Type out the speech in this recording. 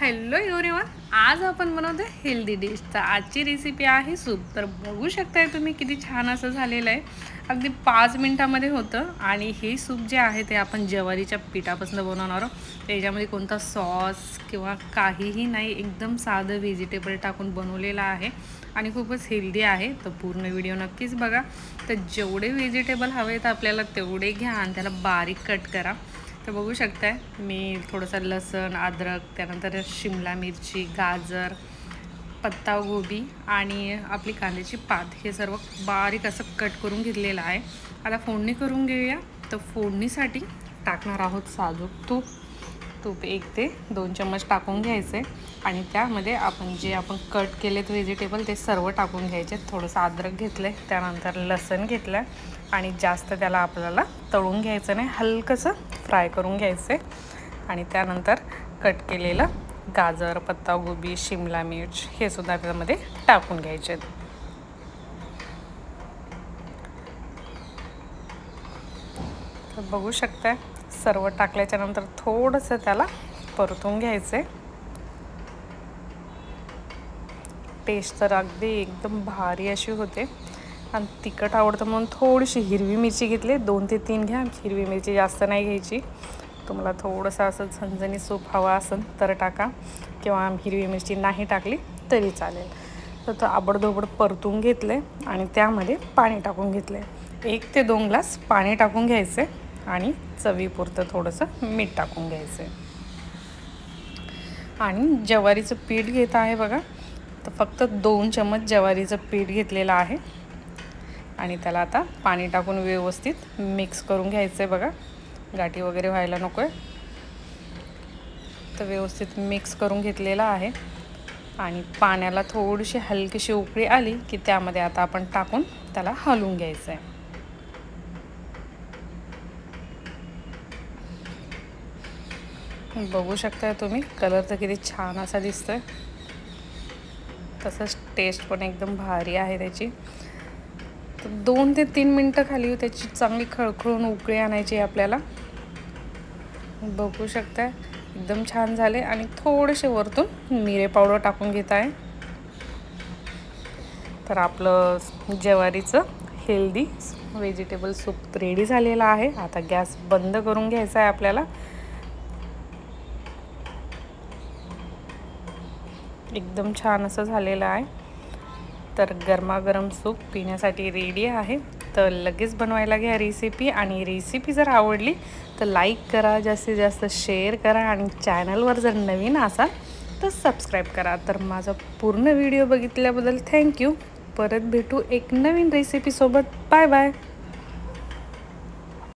Hello everyone, आज आपण बनवतो हेल्दी डिश। तर आजची रेसिपी आहे सूप। तर बघू शकताय तुम्ही किती छान असं झालेलं आहे। अगदी 5 मिनिटांमध्ये होतं। आणि हे सूप जे आहे ते आपण ज्वारीच्या पिठापासून बनवणार आहोत। त्याच्यामध्ये कोणता सॉस किंवा काहीही नाही, एकदम साधं व्हेजिटेबल टाकून बनवलेलं आहे आणि खूपच हेल्दी आहे। तर पूर्ण व्हिडिओ नक्कीच बघा। तर जेवढे व्हेजिटेबल हवेत आपल्याला तेवढे घ्या आणि त्याला बारीक कट करा। तर बघू शकताय मी थोडंसं लसूण, अद्रक, त्यानंतर शिमला मिरची, गाजर, पत्तागोबी आणि आपली कांद्याची पात हे सर्व बारीक असं कट करून घेतलेलं आहे। आता फोडणी करून घेऊया। तर फोडणीसाठी टाकणार आहोत साजूक तूप 1 ते 2 चम्मच टाकून घ्यायचे आणि त्यामध्ये आपण कट केलेत व्हेजिटेबल ते सर्व टाकून घ्यायचे। थोडंसं अद्रक घेतलं, त्यानंतर लसूण घेतलं आणि जास्त त्याला आपल्याला तळून घ्यायचं नाही, हलकंसं फ्राय करून घ्यायचे। आणि त्यानंतर कट केलेलं गाजर, पत्तागोबी, शिमला मिर्च हे सुद्धा त्यामध्ये टाकून घ्यायचे। तर बघू शकता सर्व टाकल्याच्या नंतर थोडंसं त्याला परतून घ्यायचे। टेस्ट तर अगदी एकदम भारी अशी होते। आणि तिखट आवडतं म्हणून थोडीशी हिरवी मिरची घेतली, 2 ते 3 घ्या। हिरवी मिरची जास्त नाही घ्यायची। तुम्हाला थोडंसं असं झणझणीत सूप हवा असेल तर टाका, किंवा हिरवी मिरची नाही टाकली तरी चालेल। तर आबडधोबड परतून घेतले आणि त्यामध्ये पाणी टाकून घेतले। 1 ते 2 ग्लास पाणी टाकून घ्यायचे आणि चवीपुरतं थोडंसं मीठ टाकून घ्यायचे। आणि ज्वारीचं पीठ घेत आहे बघा। तर फक्त 2 चम्मच ज्वारीचं पीठ घेतलेलं आहे आणि त्याला आता पाणी टाकून व्यवस्थित मिक्स करून घ्यायचं आहे बघा। गाठी वगैरे व्हायला नको आहे। तर व्यवस्थित मिक्स करून घेतलेलं आहे आणि पाण्याला थोडीशी हलकीशी उकळी आली की त्यामध्ये आता आपण टाकून त्याला हलवून घ्यायचं आहे। बघू शकता तुम्ही, कलर तर किती छान असा दिसतोय, तसंच टेस्ट पण एकदम भारी आहे त्याची। तर 2 ते 3 मिनटं खाली त्याची चांगली खळखळून उकळी आणायची आपल्याला। बघू शकता एकदम छान झाले आणि थोडेसे वरतून मिरे पावडर टाकून घेत आहे। तर आपलं ज्वारीचं हेल्दी व्हेजिटेबल सूप रेडी झालेलं आहे। आता गॅस बंद करून घ्यायचा आहे आपल्याला। एकदम छान असं झालेलं आहे। तर गरमागरम सूप पिण्यासाठी रेडी आहे। तर लगेच बनवायला घ्या रेसिपी। आणि रेसिपी जर आवडली तर लाईक करा, जास्तीत जास्त शेअर करा आणि चॅनलवर जर नवीन असाल तर सबस्क्राईब करा। तर माझा पूर्ण व्हिडिओ बघितल्याबद्दल थँक्यू। परत भेटू एक नवीन रेसिपीसोबत। Bye bye.